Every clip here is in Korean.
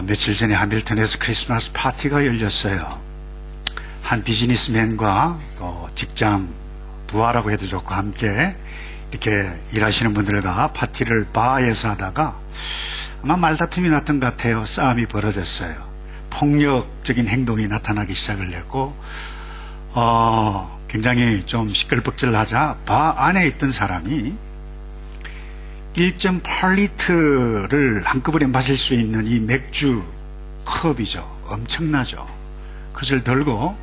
며칠 전에 하밀턴에서 크리스마스 파티가 열렸어요. 한 비즈니스맨과 또 직장 부하라고 해도 좋고 함께 이렇게 일하시는 분들과 파티를 바에서 하다가 아마 말다툼이 났던 것 같아요. 싸움이 벌어졌어요. 폭력적인 행동이 나타나기 시작을 했고 굉장히 좀 시끌벅적하자 바 안에 있던 사람이 1.8리터를 한꺼번에 마실 수 있는 이 맥주 컵이죠. 엄청나죠. 그것을 들고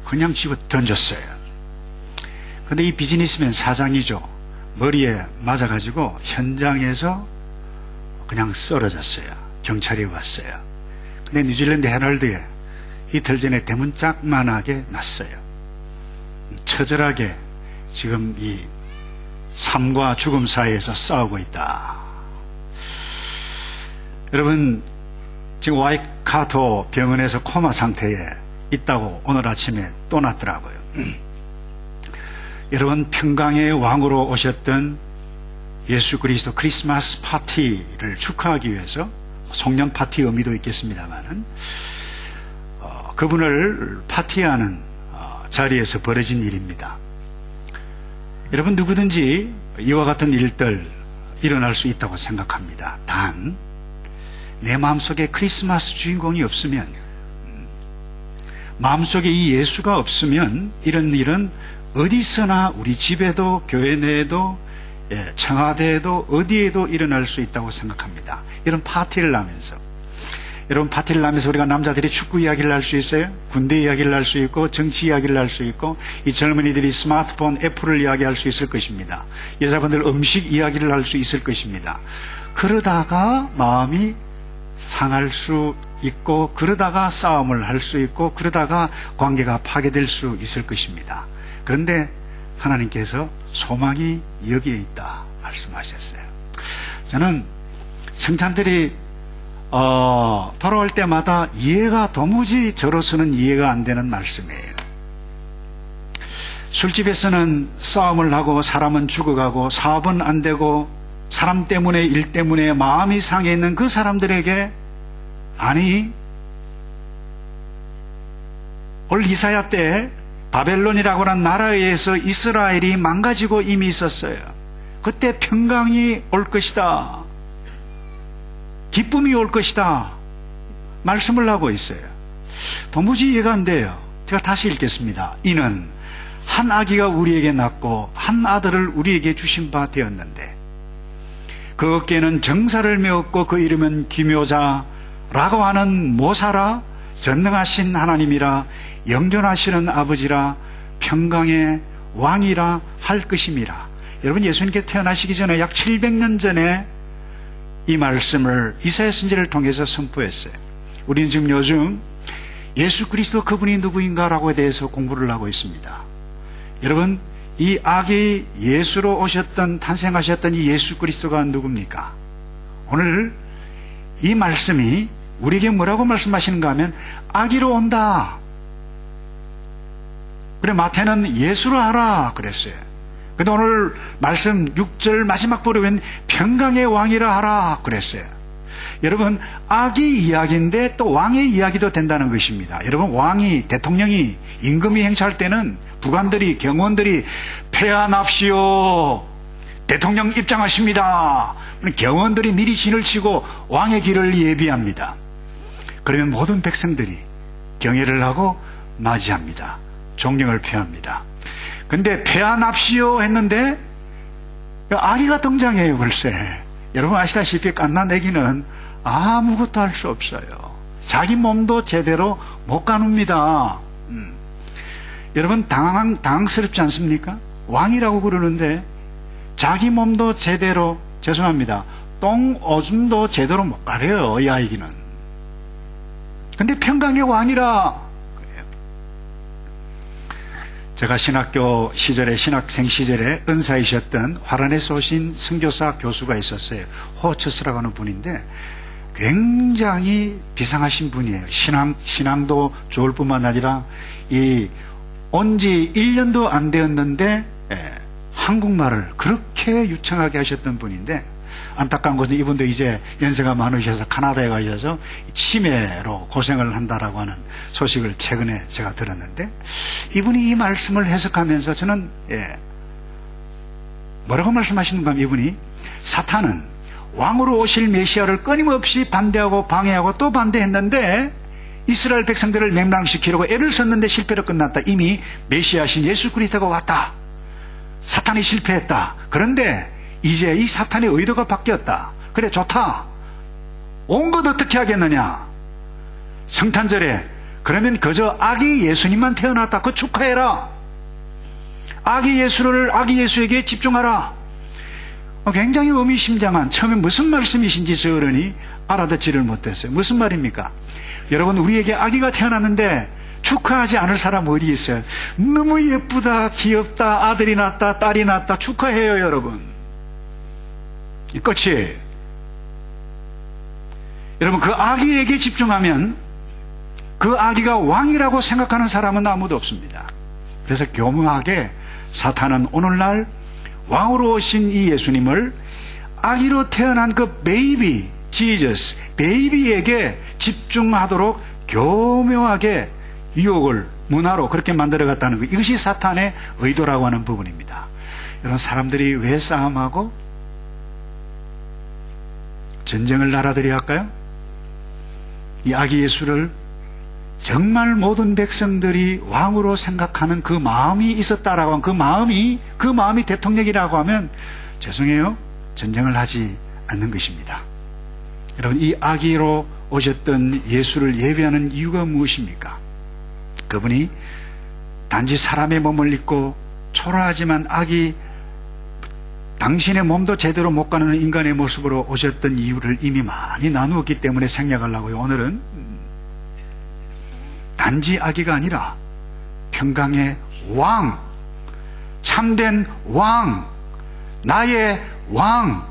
그냥 집어 던졌어요. 근데 이 비즈니스맨 사장이죠. 머리에 맞아가지고 현장에서 그냥 쓰러졌어요. 경찰이 왔어요. 근데 뉴질랜드 헤럴드에 이틀 전에 대문짝만하게 났어요. 처절하게 지금 이 삶과 죽음 사이에서 싸우고 있다. 여러분, 지금 와이카토 병원에서 코마 상태에 있다고 오늘 아침에 또 났더라고요. 여러분, 평강의 왕으로 오셨던 예수 그리스도 크리스마스 파티를 축하하기 위해서 송년 파티 의미도 있겠습니다만은 그분을 파티하는 자리에서 벌어진 일입니다. 여러분, 누구든지 이와 같은 일들 일어날 수 있다고 생각합니다. 단 내 마음속에 크리스마스 주인공이 없으면, 마음속에 이 예수가 없으면 이런 일은 어디서나 우리 집에도 교회 내에도 청와대에도 어디에도 일어날 수 있다고 생각합니다. 이런 파티를 하면서, 여러분, 파티를 하면서 우리가 남자들이 축구 이야기를 할 수 있어요. 군대 이야기를 할 수 있고 정치 이야기를 할 수 있고 이 젊은이들이 스마트폰 애플을 이야기할 수 있을 것입니다. 여자분들 음식 이야기를 할 수 있을 것입니다. 그러다가 마음이 상할 수 있고 그러다가 싸움을 할 수 있고 그러다가 관계가 파괴될 수 있을 것입니다. 그런데 하나님께서 소망이 여기에 있다 말씀하셨어요. 저는 성찬들이 돌아올 때마다 이해가 도무지 저로서는 이해가 안 되는 말씀이에요. 술집에서는 싸움을 하고 사람은 죽어가고 사업은 안 되고 사람 때문에 일 때문에 마음이 상해 있는 그 사람들에게, 아니, 올 이사야 때 바벨론이라고 하는 나라에 의해서 이스라엘이 망가지고 이미 있었어요. 그때 평강이 올 것이다, 기쁨이 올 것이다 말씀을 하고 있어요. 도무지 이해가 안 돼요. 제가 다시 읽겠습니다. 이는 한 아기가 우리에게 낳고 한 아들을 우리에게 주신 바 되었는데 그 어깨에는 정사를 메었고 그 이름은 기묘자라고 하는 모사라, 전능하신 하나님이라, 영존하시는 아버지라, 평강의 왕이라 할 것임이라. 여러분, 예수님께 태어나시기 전에 약 700년 전에 이 말씀을 이사야 선지자를 통해서 선포했어요. 우리는 지금 요즘 예수 그리스도 그분이 누구인가라고에 대해서 공부를 하고 있습니다. 여러분, 이 아기 예수로 오셨던, 탄생하셨던 이 예수 그리스도가 누굽니까? 오늘 이 말씀이 우리에게 뭐라고 말씀하시는가 하면 아기로 온다. 그래, 마태는 예수로 하라 그랬어요. 근데 오늘 말씀 6절 마지막 부분은 평강의 왕이라 하라 그랬어요. 여러분, 아기 이야기인데 또 왕의 이야기도 된다는 것입니다. 여러분, 왕이, 대통령이 임금이 행차할 때는 부관들이, 경원들이 폐하납시오, 대통령 입장하십니다. 경원들이 미리 진을 치고 왕의 길을 예비합니다. 그러면 모든 백성들이 경애를 하고 맞이합니다. 존경을 표합니다. 근데 폐하납시오 했는데 아기가 등장해요. 글쎄, 여러분 아시다시피 갓난 아기는 아무것도 할 수 없어요. 자기 몸도 제대로 못 가눕니다. 여러분, 당황스럽지 않습니까? 왕이라고 그러는데 자기 몸도 제대로, 죄송합니다, 똥 오줌도 제대로 못 가려요, 이 아이기는. 근데 평강의 왕이라. 제가 신학교 시절에, 신학생 시절에 은사이셨던 화란에서 오신 선교사 교수가 있었어요. 호처스라고 하는 분인데 굉장히 비상하신 분이에요. 신앙도 좋을 뿐만 아니라 온 지 1년도 안 되었는데 한국말을 그렇게 유창하게 하셨던 분인데, 안타까운 것은 이분도 이제 연세가 많으셔서 카나다에 가셔서 치매로 고생을 한다라고 하는 소식을 최근에 제가 들었는데, 이분이 이 말씀을 해석하면서 저는 뭐라고 말씀하시는가 하면, 이분이 사탄은 왕으로 오실 메시아를 끊임없이 반대하고 방해하고 또 반대했는데 이스라엘 백성들을 맹랑시키려고 애를 썼는데 실패로 끝났다. 이미 메시아신 예수 그리스도가 왔다. 사탄이 실패했다. 그런데 이제 이 사탄의 의도가 바뀌었다. 그래, 좋다. 온 것 어떻게 하겠느냐. 성탄절에 그러면 그저 아기 예수님만 태어났다. 그거 축하해라. 아기 예수에게 집중하라. 굉장히 의미심장한, 처음에 무슨 말씀이신지 저 어른이 알아듣지를 못했어요. 무슨 말입니까? 여러분, 우리에게 아기가 태어났는데 축하하지 않을 사람 어디 있어요? 너무 예쁘다, 귀엽다, 아들이 낳았다, 딸이 낳았다, 축하해요, 여러분. 이 끝이. 여러분, 그 아기에게 집중하면 그 아기가 왕이라고 생각하는 사람은 아무도 없습니다. 그래서 교묘하게 사탄은 오늘날 왕으로 오신 이 예수님을 아기로 태어난 그 베이비 지저스, 베이비에게 집중하도록 교묘하게 유혹을 문화로 그렇게 만들어갔다는 것, 이것이 사탄의 의도라고 하는 부분입니다. 여러분, 사람들이 왜 싸움하고 전쟁을 나라들이 할까요? 이 아기 예수를 정말 모든 백성들이 왕으로 생각하는 그 마음이 있었다라고 하면, 그 마음이 대통령이라고 하면 죄송해요, 전쟁을 하지 않는 것입니다. 여러분, 이 아기로 오셨던 예수를 예배하는 이유가 무엇입니까? 그분이 단지 사람의 몸을 입고 초라하지만 아기, 당신의 몸도 제대로 못 가는 인간의 모습으로 오셨던 이유를 이미 많이 나누었기 때문에 생략하려고요. 오늘은 단지 아기가 아니라 평강의 왕, 참된 왕, 나의 왕,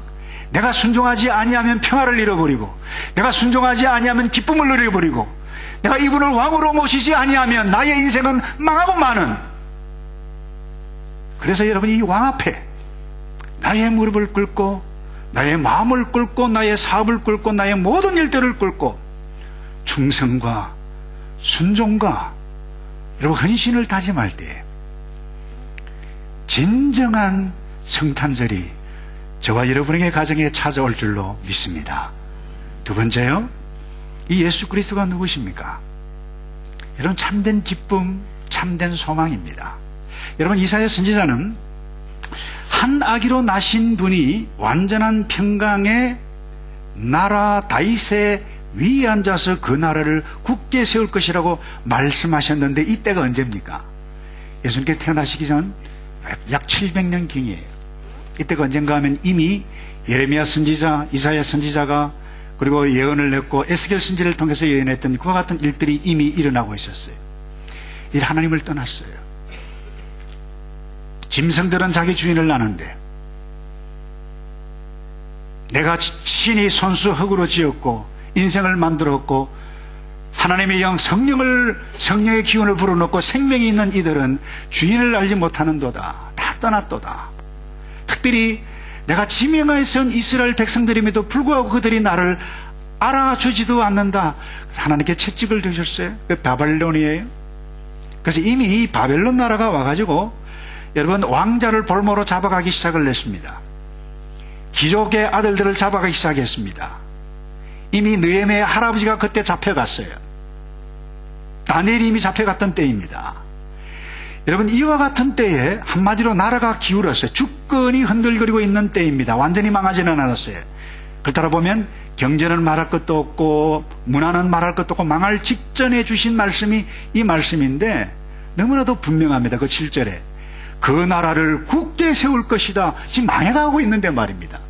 내가 순종하지 아니하면 평화를 잃어버리고, 내가 순종하지 아니하면 기쁨을 잃어버리고, 내가 이분을 왕으로 모시지 아니하면 나의 인생은 망하고 마는. 그래서 여러분, 이 왕 앞에 나의 무릎을 꿇고, 나의 마음을 꿇고, 나의 사업을 꿇고, 나의 모든 일들을 꿇고 충성과 순종과 여러분 헌신을 다짐할 때 진정한 성탄절이 저와 여러분에게 가정에 찾아올 줄로 믿습니다. 두 번째요, 이 예수 그리스도가 누구십니까? 여러분, 참된 기쁨, 참된 소망입니다. 여러분, 이사야 선지자는 한 아기로 나신 분이 완전한 평강의 나라 다윗의 위에 앉아서 그 나라를 굳게 세울 것이라고 말씀하셨는데, 이때가 언제입니까? 예수님께 태어나시기 전 약 700년경이에요. 이때가 언젠가 하면 이미 예레미야 선지자, 이사야 선지자가 그리고 예언을 냈고 에스겔 선지를 통해서 예언했던 그와 같은 일들이 이미 일어나고 있었어요. 이 하나님을 떠났어요. 짐승들은 자기 주인을 아는데, 내가 친히 손수 흙으로 지었고 인생을 만들었고 하나님의 영 성령의 기운을 불어넣고 생명이 있는 이들은 주인을 알지 못하는도다. 다 떠났도다. 특별히 내가 지명하에 세운 이스라엘 백성들임에도 불구하고 그들이 나를 알아주지도 않는다. 하나님께 채찍을 드셨어요. 그 바벨론이에요. 그래서 이미 이 바벨론 나라가 와가지고 여러분, 왕자를 볼모로 잡아가기 시작을 했습니다. 귀족의 아들들을 잡아가기 시작했습니다. 이미 느헤미야의 할아버지가 그때 잡혀갔어요. 다니엘이 이미 잡혀갔던 때입니다. 여러분, 이와 같은 때에 한마디로 나라가 기울었어요. 주권이 흔들거리고 있는 때입니다. 완전히 망하지는 않았어요. 그렇다고 보면 경제는 말할 것도 없고 문화는 말할 것도 없고 망할 직전에 주신 말씀이 이 말씀인데, 너무나도 분명합니다. 그 7절에 그 나라를 굳게 세울 것이다. 지금 망해가고 있는데 말입니다.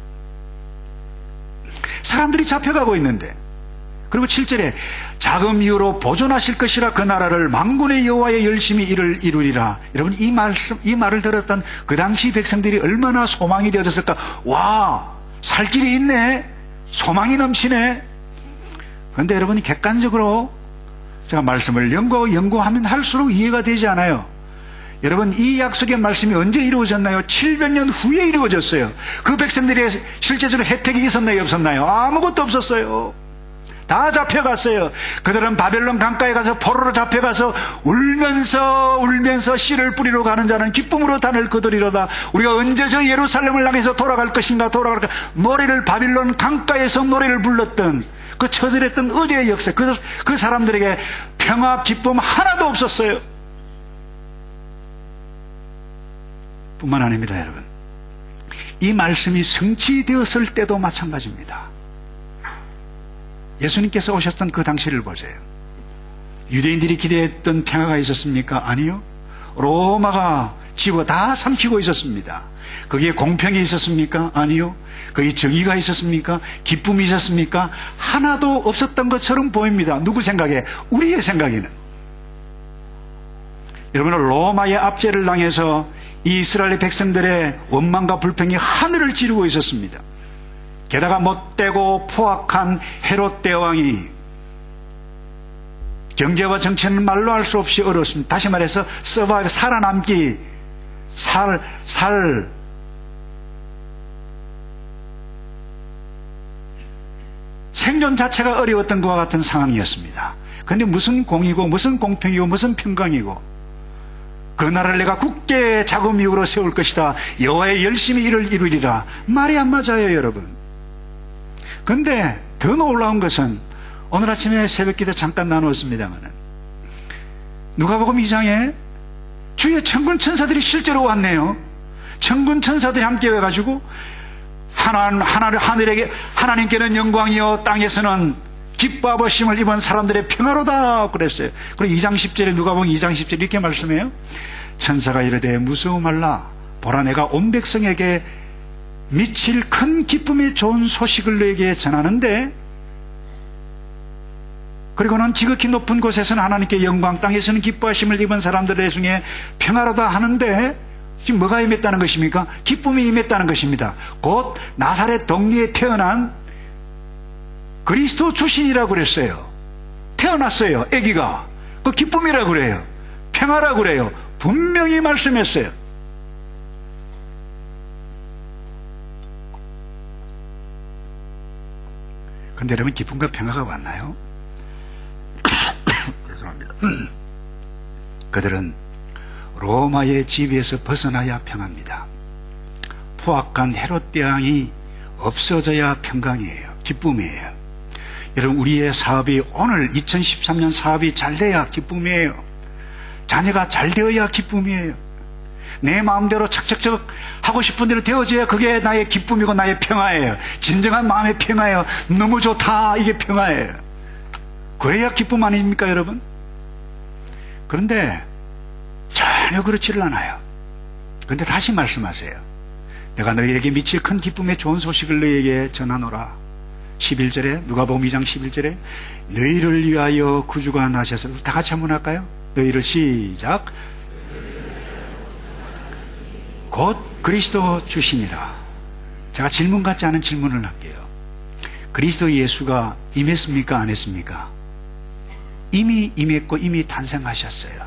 사람들이 잡혀가고 있는데, 그리고 7절에 자금 이후로 보존하실 것이라 그 나라를 만군의 여호와의 열심히 이루리라. 여러분, 이 말을 들었던 그 당시 백성들이 얼마나 소망이 되어졌을까. 와, 살 길이 있네, 소망이 넘치네. 그런데 여러분이 객관적으로 제가 말씀을 연구하면 할수록 이해가 되지 않아요. 여러분, 이 약속의 말씀이 언제 이루어졌나요? 700년 후에 이루어졌어요. 그 백성들이 실제적으로 혜택이 있었나요? 없었나요? 아무것도 없었어요. 다 잡혀갔어요. 그들은 바벨론 강가에 가서 포로로 잡혀가서 울면서 씨를 뿌리러 가는 자는 기쁨으로 단을 거두리로다. 우리가 언제 저 예루살렘을 향해서 돌아갈 것인가 돌아갈까. 노래를 바벨론 강가에서 노래를 불렀던 그 처절했던 어제의 역사, 그 사람들에게 평화 기쁨 하나도 없었어요. 뿐만 아닙니다, 여러분. 이 말씀이 성취되었을 때도 마찬가지입니다. 예수님께서 오셨던 그 당시를 보세요. 유대인들이 기대했던 평화가 있었습니까? 아니요. 로마가 쥐고 다 삼키고 있었습니다. 거기에 공평이 있었습니까? 아니요. 거기에 정의가 있었습니까? 기쁨이 있었습니까? 하나도 없었던 것처럼 보입니다. 누구 생각에? 우리의 생각에는. 여러분은 로마의 압제를 당해서 이 이스라엘 백성들의 원망과 불평이 하늘을 찌르고 있었습니다. 게다가 못되고 포악한 헤롯 대왕이 경제와 정치는 말로 할 수 없이 어려웠습니다. 다시 말해서 살아남기, 생존 자체가 어려웠던 것과 같은 상황이었습니다. 그런데 무슨 공이고 무슨 공평이고 무슨 평강이고 그 나라를 내가 굳게 자금 이후로 세울 것이다. 여호와의 열심히 일을 이루리라. 말이 안 맞아요, 여러분. 그런데 더 놀라운 것은 오늘 아침에 새벽기도 잠깐 나누었습니다만 누가복음 2장에 주의 천군 천사들이 실제로 왔네요. 천군 천사들이 함께 와가지고 하나님께는 영광이요 땅에서는 기뻐하심을 입은 사람들의 평화로다 그랬어요. 그리고 2장 10절에 누가복음 2장 10절에 이렇게 말씀해요. 천사가 이르되 무서워 말라. 보라 내가 온 백성에게 미칠 큰 기쁨의 좋은 소식을 너에게 전하는데, 그리고는 지극히 높은 곳에서는 하나님께 영광, 땅에서는 기뻐하심을 입은 사람들의 중에 평화로다 하는데 지금 뭐가 임했다는 것입니까? 기쁨이 임했다는 것입니다. 곧 나사렛 동리에 태어난 그리스도 출신이라고 그랬어요. 태어났어요. 아기가. 그 기쁨이라고 그래요. 평화라고 그래요. 분명히 말씀했어요. 그런데 여러분, 기쁨과 평화가 왔나요? 죄송합니다. 그들은 로마의 지배에서 벗어나야 평화입니다. 포악한 헤롯 대왕이 없어져야 평강이에요. 기쁨이에요. 여러분, 우리의 사업이 오늘 2013년 사업이 잘 돼야 기쁨이에요. 자녀가 잘 되어야 기쁨이에요. 내 마음대로 척척척 하고 싶은 대로 되어져야 그게 나의 기쁨이고 나의 평화예요. 진정한 마음의 평화예요. 너무 좋다, 이게 평화예요. 그래야 기쁨 아닙니까, 여러분? 그런데 전혀 그렇지를 않아요. 그런데 다시 말씀하세요. 내가 너희에게 미칠 큰 기쁨의 좋은 소식을 너희에게 전하노라. 11절에, 누가복음 2장 11절에 너희를 위하여 구주가 나셔서, 다 같이 한번 할까요? 너희를 시작. 곧 그리스도 주시니라. 제가 질문 같지 않은 질문을 할게요. 그리스도 예수가 임했습니까? 안 했습니까? 이미 임했고 이미 탄생하셨어요.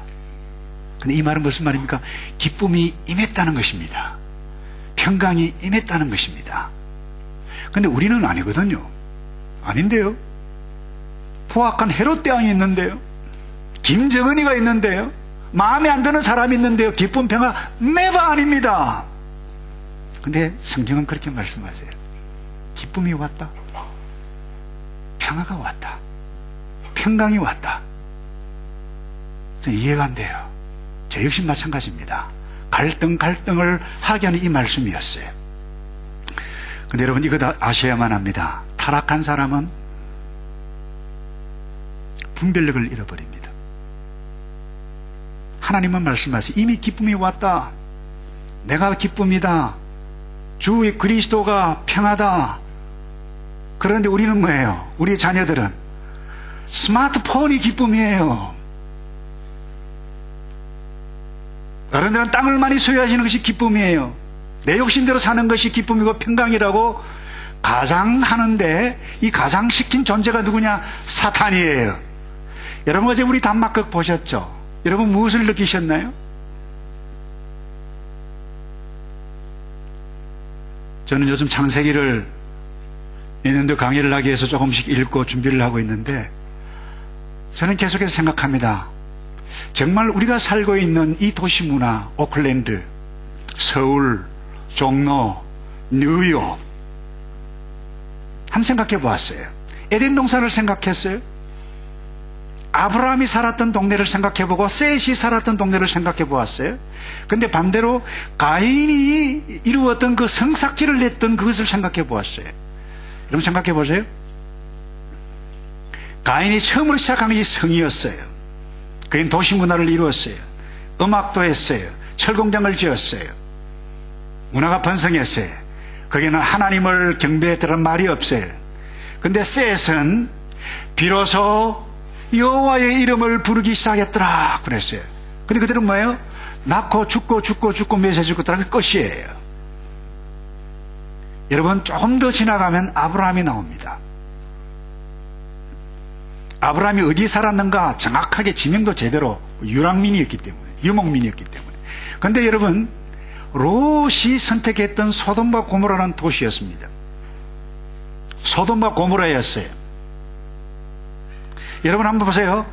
근데 이 말은 무슨 말입니까? 기쁨이 임했다는 것입니다. 평강이 임했다는 것입니다. 근데 우리는 아니거든요. 아닌데요. 포악한 헤롯 대왕이 있는데요. 김정은이가 있는데요. 마음에 안 드는 사람이 있는데요. 기쁨 평화 never 아닙니다. 근데 성경은 그렇게 말씀하세요. 기쁨이 왔다. 평화가 왔다. 평강이 왔다. 이해가 안 돼요. 저 역시 마찬가지입니다. 갈등을 하게 하는 이 말씀이었어요. 근데 여러분, 이거 다 아셔야만 합니다. 타락한 사람은 분별력을 잃어버립니다. 하나님은 말씀하세요. 이미 기쁨이 왔다. 내가 기쁨이다. 주 그리스도가 평하다. 그런데 우리는 뭐예요? 우리 자녀들은 스마트폰이 기쁨이에요. 어른들은 땅을 많이 소유하시는 것이 기쁨이에요. 내 욕심대로 사는 것이 기쁨이고 평강이라고 가장하는데, 이 가장시킨 존재가 누구냐? 사탄이에요. 여러분, 어제 우리 단막극 보셨죠? 여러분 무엇을 느끼셨나요? 저는 요즘 창세기를 내년도 강의를 하기 위해서 조금씩 읽고 준비를 하고 있는데, 저는 계속해서 생각합니다. 정말 우리가 살고 있는 이 도시 문화, 오클랜드, 서울, 종로, 뉴욕, 한번 생각해 보았어요. 에덴 동산을 생각했어요. 아브라함이 살았던 동네를 생각해보고 셋이 살았던 동네를 생각해보았어요. 근데 반대로 가인이 이루었던 그 성삭기를 냈던 그것을 생각해보았어요. 여러분 생각해보세요. 가인이 처음으로 시작한 게 성이었어요. 그는 도시문화를 이루었어요. 음악도 했어요. 철공장을 지었어요. 문화가 번성했어요. 거기는 하나님을 경배했다는 말이 없어요. 근데 셋은 비로소 여호와의 이름을 부르기 시작했더라 그랬어요. 근데 그들은 뭐예요? 낳고 죽고 맺어질 것들은 끝이에요. 여러분 조금 더 지나가면 아브라함이 나옵니다. 아브라함이 어디 살았는가 정확하게 지명도 제대로 유랑민이었기 때문에, 유목민이었기 때문에. 근데 여러분 롯이 선택했던 소돔과 고모라라는 도시였습니다. 소돔과 고모라였어요. 여러분 한번 보세요.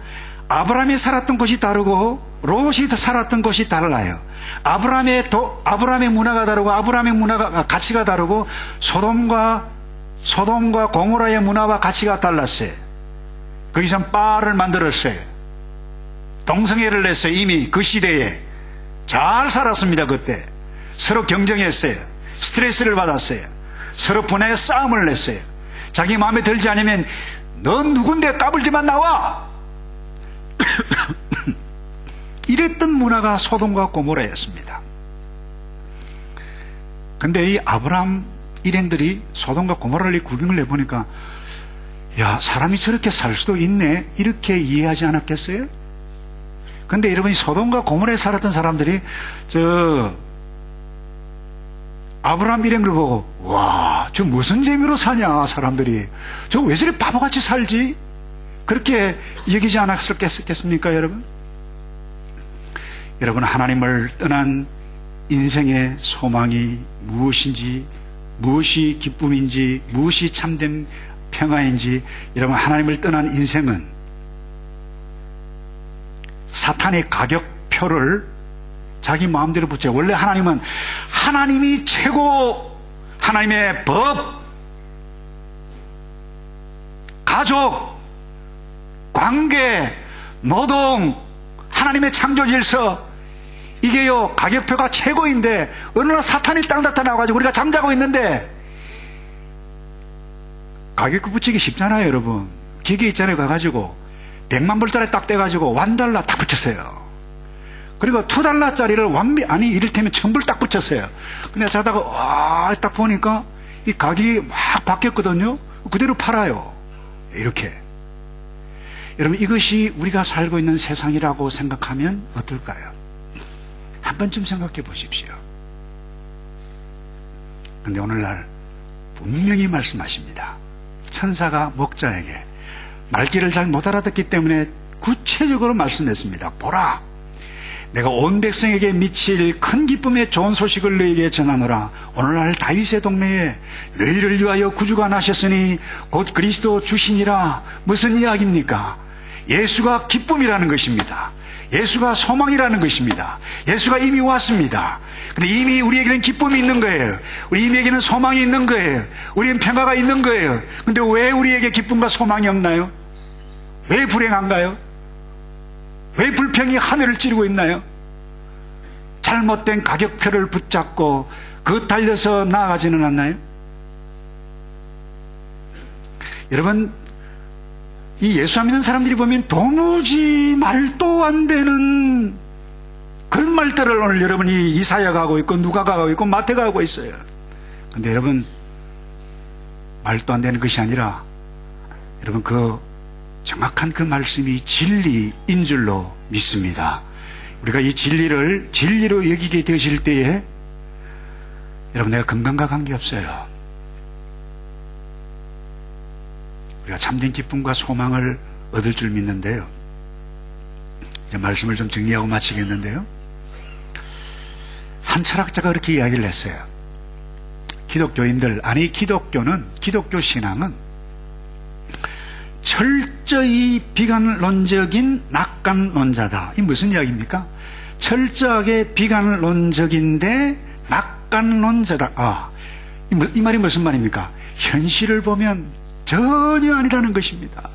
아브라함이 살았던 곳이 다르고 롯이 살았던 곳이 달라요. 아브라함의 문화가 다르고 아브라함의 문화가 가치가 다르고 소돔과 고모라의 문화와 가치가 달랐어요. 거기서 바알을 만들었어요. 동성애를 냈어요. 이미 그 시대에 잘 살았습니다. 그때 서로 경쟁했어요. 스트레스를 받았어요. 서로 분해에 싸움을 냈어요. 자기 마음에 들지 않으면 넌 누군데 까불지만 나와! 이랬던 문화가 소돔과 고모라였습니다. 근데 이 아브라함 일행들이 소돔과 고모라를 구경을 해보니까 야, 사람이 저렇게 살 수도 있네, 이렇게 이해하지 않았겠어요? 근데 여러분이 소돔과 고모라에 살았던 사람들이 아브라함 일행을 보고 와, 저 무슨 재미로 사냐 사람들이, 저 왜 저리 바보같이 살지, 그렇게 여기지 않았겠습니까? 여러분 하나님을 떠난 인생의 소망이 무엇인지, 무엇이 기쁨인지, 무엇이 참된 평화인지, 여러분 하나님을 떠난 인생은 사탄의 가격표를 자기 마음대로 붙여요. 원래 하나님은 하나님이 최고, 하나님의 법, 가족, 관계, 노동, 하나님의 창조 질서, 이게요 가격표가 최고인데 어느 날 사탄이 땅 닫아 나와가지고 우리가 잠자고 있는데, 가격표 붙이기 쉽잖아요. 여러분 기계 있잖아요. 가가지고 100만 불짜리 딱 떼가지고 $1 딱 붙였어요. 그리고 $2짜리를 이를테면 1000불 딱 붙였어요. 근데 자다가 와, 딱 보니까 이 가격이 막 바뀌었거든요. 그대로 팔아요. 이렇게. 여러분 이것이 우리가 살고 있는 세상이라고 생각하면 어떨까요? 한 번쯤 생각해 보십시오. 그런데 오늘날 분명히 말씀하십니다. 천사가 목자에게 말귀를 잘 못 알아듣기 때문에 구체적으로 말씀했습니다. 보라, 내가 온 백성에게 미칠 큰 기쁨의 좋은 소식을 너에게 전하노라. 오늘날 다윗의 동네에 너희를 위하여 구주가 나셨으니 곧 그리스도 주시니라. 무슨 이야기입니까? 예수가 기쁨이라는 것입니다. 예수가 소망이라는 것입니다. 예수가 이미 왔습니다. 근데 이미 우리에게는 기쁨이 있는 거예요. 우리에게는 소망이 있는 거예요. 우리는 평화가 있는 거예요. 근데 왜 우리에게 기쁨과 소망이 없나요? 왜 불행한가요? 왜 불평이 하늘을 찌르고 있나요? 잘못된 가격표를 붙잡고 그 달려서 나아가지는 않나요? 여러분, 이 예수 안 믿는 사람들이 보면 도무지 말도 안 되는 그런 말들을 오늘 여러분이 이사야가 하고 있고 누가가 하고 있고 마태가 하고 있어요. 근데 여러분, 말도 안 되는 것이 아니라 여러분 그 정확한 그 말씀이 진리인 줄로 믿습니다. 우리가 이 진리를 진리로 여기게 되실 때에 여러분, 내가 건강과 관계없어요. 우리가 참된 기쁨과 소망을 얻을 줄 믿는데요. 이제 말씀을 좀 정리하고 마치겠는데요. 한 철학자가 그렇게 이야기를 했어요. 기독교인들, 아니 기독교 신앙은 철저히 비관론적인 낙관론자다. 이 무슨 이야기입니까? 철저하게 비관론적인데 낙관론자다. 이 말이 무슨 말입니까? 현실을 보면 전혀 아니다는 것입니다.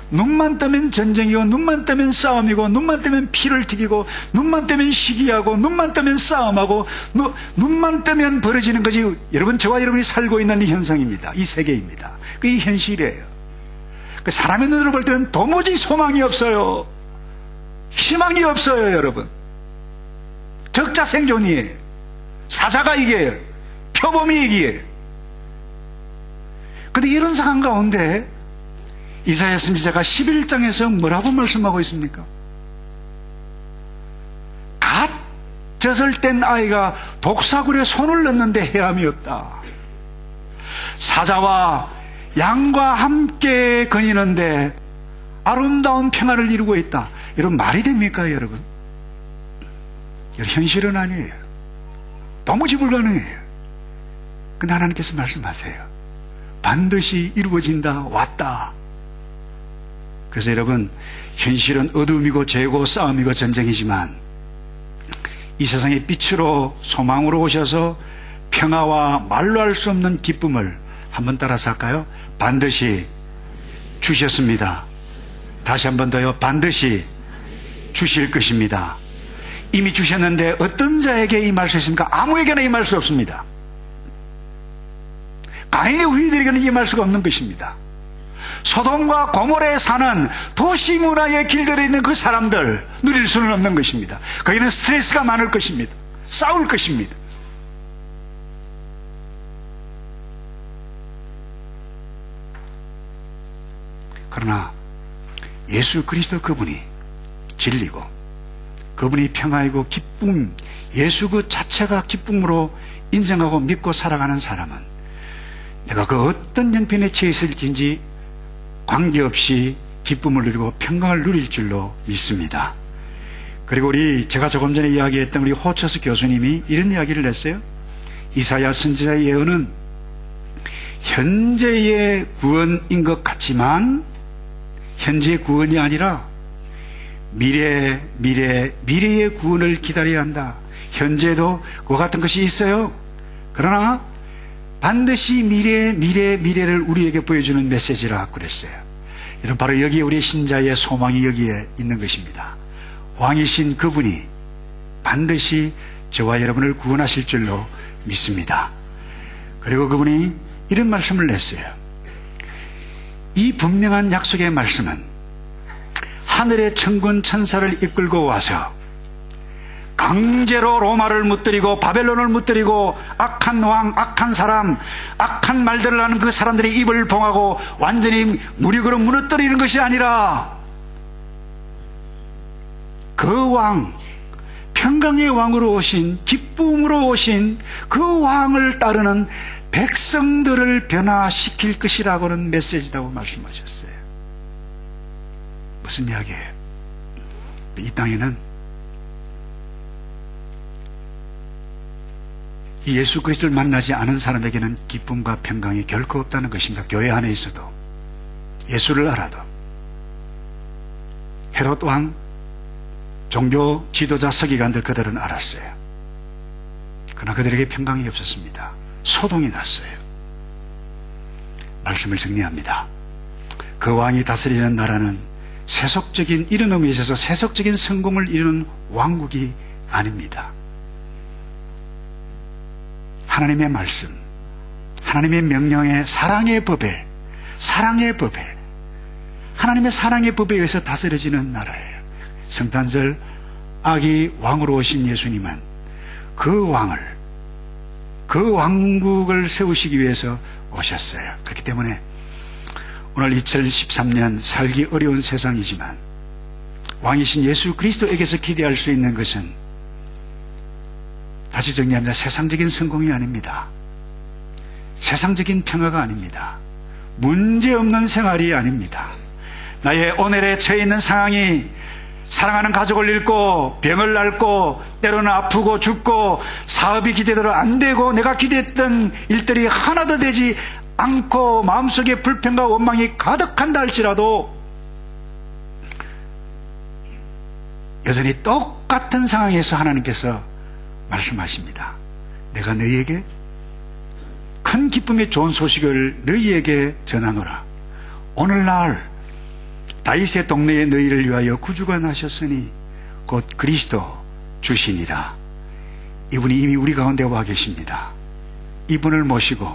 눈만 뜨면 전쟁이고, 눈만 뜨면 싸움이고, 눈만 뜨면 피를 튀기고, 눈만 뜨면 시기하고, 눈만 뜨면 싸움하고, 눈만 뜨면 벌어지는 것이 여러분, 저와 여러분이 살고 있는 이 현상입니다. 이 세계입니다. 그게 현실이에요. 사람의 눈으로 볼 때는 도무지 소망이 없어요. 희망이 없어요, 여러분. 적자생존이에요. 사자가 이겨요. 표범이 이겨요. 그런데 이런 상황 가운데 이사야 선지자가 11장에서 뭐라고 말씀하고 있습니까? 갓 젖을 뗀 아이가 독사굴에 손을 넣는데 해함이 없다. 사자와 양과 함께 거니는데 아름다운 평화를 이루고 있다. 이런 말이 됩니까, 여러분? 현실은 아니에요. 도무지 불가능해요. 근데 하나님께서 말씀하세요. 반드시 이루어진다. 왔다. 그래서 여러분, 현실은 어둠이고 죄고 싸움이고 전쟁이지만 이 세상의 빛으로 소망으로 오셔서 평화와 말로 할 수 없는 기쁨을 한번 따라서 할까요? 반드시 주셨습니다. 다시 한 번 더요. 반드시 주실 것입니다. 이미 주셨는데 어떤 자에게 임할 수 있습니까? 아무에게나 임할 수 없습니다. 가인의 후예들에게는 임할 수가 없는 것입니다. 소돔과 고모라에 사는 도시 문화의 길들에 있는 그 사람들 누릴 수는 없는 것입니다. 거기는 스트레스가 많을 것입니다. 싸울 것입니다. 그러나 예수 그리스도 그분이 진리고 그분이 평화이고 기쁨, 예수 그 자체가 기쁨으로 인정하고 믿고 살아가는 사람은 내가 그 어떤 형편에 처해 있을지 관계없이 기쁨을 누리고 평강을 누릴 줄로 믿습니다. 그리고 제가 조금 전에 이야기했던 우리 호처스 교수님이 이런 이야기를 했어요. 이사야 선지자의 예언은 현재의 구원인 것 같지만 현재의 구원이 아니라 미래의 구원을 기다려야 한다. 현재도 그와 같은 것이 있어요. 그러나 반드시 미래를 우리에게 보여주는 메시지라 그랬어요. 여러분, 바로 여기에 우리 신자의 소망이 여기에 있는 것입니다. 왕이신 그분이 반드시 저와 여러분을 구원하실 줄로 믿습니다. 그리고 그분이 이런 말씀을 냈어요. 이 분명한 약속의 말씀은 하늘의 천군 천사를 이끌고 와서 강제로 로마를 무뜨리고 바벨론을 무뜨리고 악한 왕, 악한 사람, 악한 말들을 하는 그 사람들의 입을 봉하고 완전히 무력으로 무너뜨리는 것이 아니라 그 왕, 평강의 왕으로 오신, 기쁨으로 오신 그 왕을 따르는 백성들을 변화시킬 것이라고는 메시지라고 말씀하셨어요. 무슨 이야기예요? 이 땅에는 이 예수 그리스도를 만나지 않은 사람에게는 기쁨과 평강이 결코 없다는 것입니다. 교회 안에 있어도 예수를 알아도 헤롯 왕, 종교 지도자 서기관들 그들은 알았어요. 그러나 그들에게 평강이 없었습니다. 소동이 났어요. 말씀을 정리합니다. 그 왕이 다스리는 나라는 세속적인, 이런 의미에 있어서 세속적인 성공을 이루는 왕국이 아닙니다. 하나님의 말씀, 하나님의 명령의 사랑의 법에, 하나님의 사랑의 법에 의해서 다스려지는 나라예요. 성탄절 아기 왕으로 오신 예수님은 그 왕을, 그 왕국을 세우시기 위해서 오셨어요. 그렇기 때문에 오늘 2013년 살기 어려운 세상이지만 왕이신 예수 그리스도에게서 기대할 수 있는 것은, 다시 정리합니다. 세상적인 성공이 아닙니다. 세상적인 평화가 아닙니다. 문제없는 생활이 아닙니다. 나의 오늘에 처해 있는 상황이 사랑하는 가족을 잃고 병을 앓고 때로는 아프고 죽고 사업이 기대대로 안 되고 내가 기대했던 일들이 하나도 되지 않고 마음속에 불평과 원망이 가득한다 할지라도 여전히 똑같은 상황에서 하나님께서 말씀하십니다. 내가 너희에게 큰 기쁨의 좋은 소식을 너희에게 전하노라. 오늘날 다윗의 동네에 너희를 위하여 구주가 나셨으니 곧 그리스도 주시니라. 이분이 이미 우리 가운데 와 계십니다. 이분을 모시고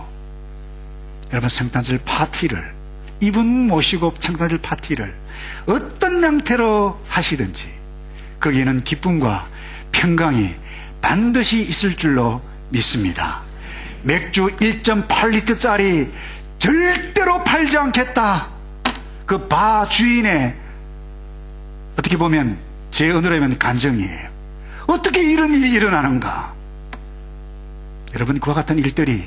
여러분 성탄절 파티를 이분 모시고 성탄절 파티를 어떤 형태로 하시든지 거기에는 기쁨과 평강이 반드시 있을 줄로 믿습니다. 맥주 1.8리터짜리 절대로 팔지 않겠다. 그 바 주인의 어떻게 보면 제 언어라면 간정이에요. 어떻게 이런 일이 일어나는가? 여러분 그와 같은 일들이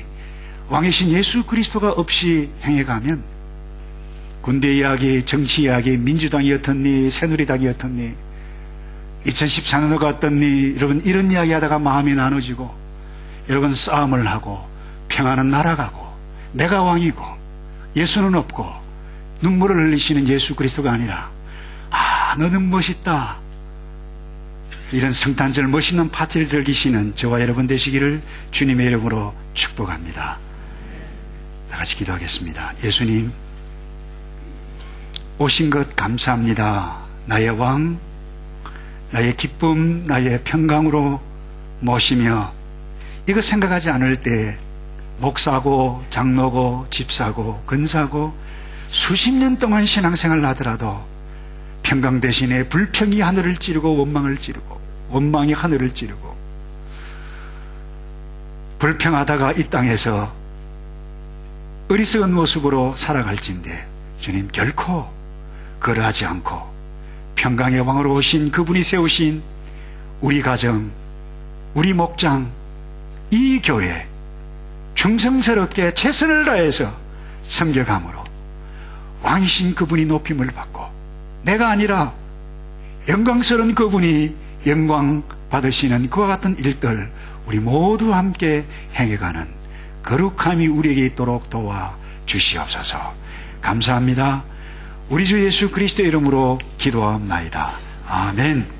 왕이신 예수 그리스도가 없이 행해가면 군대 이야기, 정치 이야기, 민주당이 어떻니, 새누리당이 어떻니, 2014년도가 어떻니, 여러분 이런 이야기 하다가 마음이 나눠지고 여러분 싸움을 하고 평화는 날아가고 내가 왕이고 예수는 없고 눈물을 흘리시는 예수 그리스도가 아니라 너는 멋있다. 이런 성탄절 멋있는 파티를 즐기시는 저와 여러분 되시기를 주님의 이름으로 축복합니다. 다 같이 기도하겠습니다. 예수님 오신 것 감사합니다. 나의 왕, 나의 기쁨, 나의 평강으로 모시며 이거 생각하지 않을 때 목사고 장로고 집사고 근사고 수십 년 동안 신앙생활을 하더라도 평강 대신에 불평이 하늘을 찌르고 원망을 찌르고 원망이 하늘을 찌르고 불평하다가 이 땅에서 어리석은 모습으로 살아갈진데 주님 결코 그러하지 않고 평강의 왕으로 오신 그분이 세우신 우리 가정, 우리 목장, 이 교회 충성스럽게 최선을 다해서 섬겨감으로 왕이신 그분이 높임을 받고 내가 아니라 영광스러운 그분이 영광 받으시는 그와 같은 일들 우리 모두 함께 행해가는 거룩함이 우리에게 있도록 도와 주시옵소서. 감사합니다. 우리 주 예수 그리스도의 이름으로 기도하옵나이다. 아멘.